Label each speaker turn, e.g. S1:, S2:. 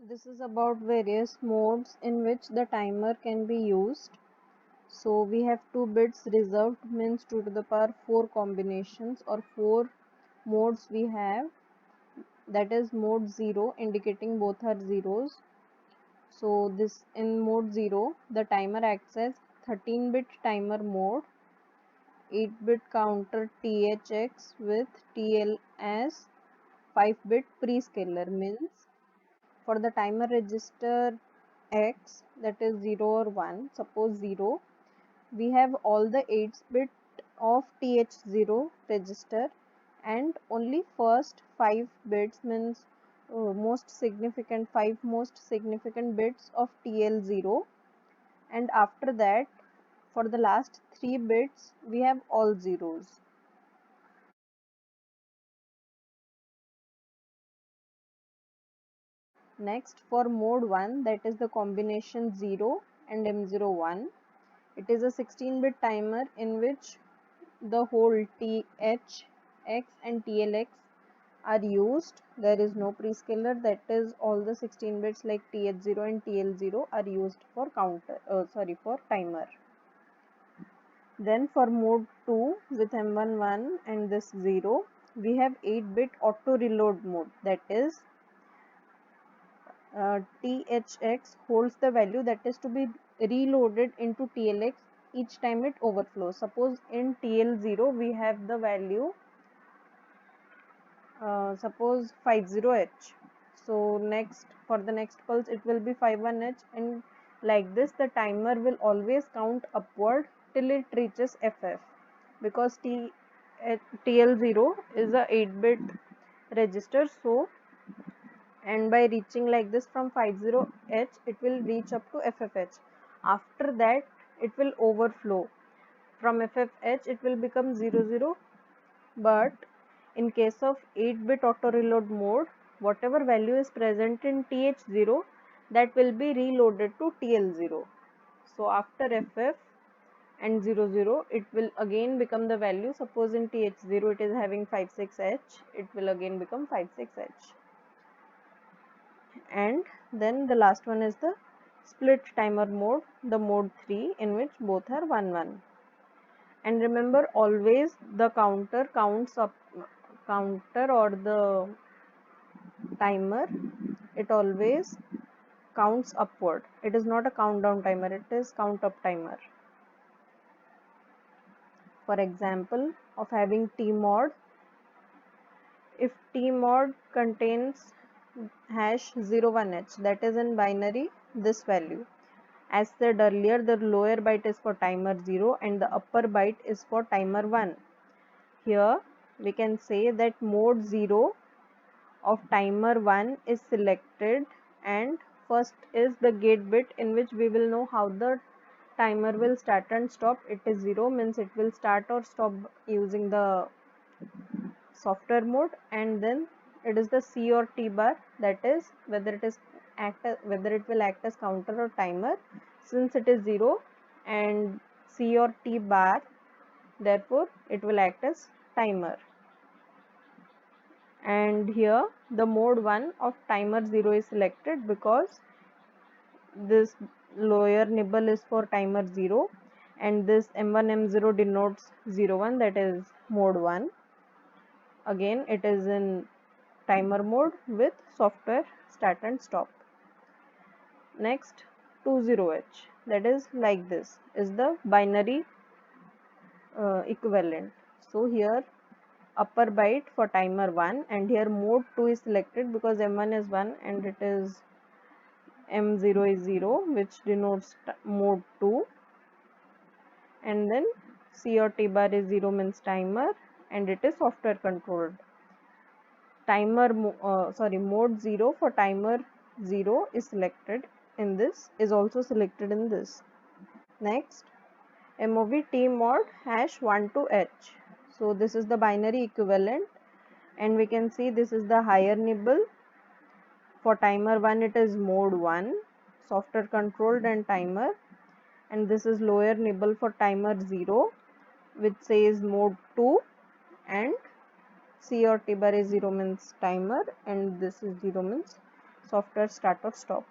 S1: This is about various modes in which the timer can be used. So we have 2 bits reserved, means 2 to the power 4 combinations or 4 modes we have. That is mode 0, indicating both are zeros. So this in mode 0, the timer acts as 13-bit timer mode, 8-bit counter THX with TL as 5-bit prescaler, means for the timer register X, that is 0 or 1, suppose 0, we have all the 8 bit of TH0 register and only first 5 bits, means most significant 5 most significant bits of TL0, and after that for the last 3 bits we have all zeros. Next, for mode 1, that is the combination 0 and M01, it is a 16-bit timer in which the whole TH, X and TLX are used. There is no prescaler, that is all the 16 bits like TH0 and TL0 are used for for timer. Then for mode 2 with M11 and this 0, we have 8-bit auto reload mode, that is THX holds the value that is to be reloaded into TLX each time it overflows. Suppose in TL0 we have the value suppose 50H. So next, for the next pulse it will be 51H, and like this the timer will always count upward till it reaches FF, because TL0 is a 8-bit register. So and by reaching like this from 50H it will reach up to FFH. After that it will overflow. From FFH it will become 00, but in case of 8-bit auto reload mode, whatever value is present in TH0, that will be reloaded to TL0. So after FF and 00, it will again become the value. Suppose in TH0 it is having 56H, it will again become 56H. And then the last one is the split timer mode, the mode 3, in which both are 1 1. And remember, always the counter counts up, counter or the timer, it always counts upward. It is not a countdown timer, it is count up timer. For example of having tmod, if tmod contains hash 01H, that is in binary this value. As said earlier, the lower byte is for timer 0 and the upper byte is for timer 1. Here we can say that mode 0 of timer 1 is selected, and first is the gate bit in which we will know how the timer will start and stop. It is 0, means it will start or stop using the software mode, and then it is the C or T bar, that is whether it will act as counter or timer. Since it is 0 and C or T bar, therefore it will act as timer. And here the mode 1 of timer 0 is selected because this lower nibble is for timer 0 and this M1 M0 denotes 01, that is mode 1. Again it is in timer mode with software start and stop. Next 20H, that is like this, is the binary equivalent. So here upper byte for timer 1, and here mode 2 is selected because M1 is 1 and it is M0 is 0, which denotes mode 2, and then C or T bar is 0, means timer, and it is software controlled. Mode 0 for timer 0 is selected in this, is also selected in this. Next, MOV tmod hash 12H. So this is the binary equivalent, and we can see this is the higher nibble. For timer 1 it is mode 1, software controlled and timer, and this is lower nibble for timer 0, which says mode 2, and C or T bar is 0, means timer, and this is 0, means software start or stop.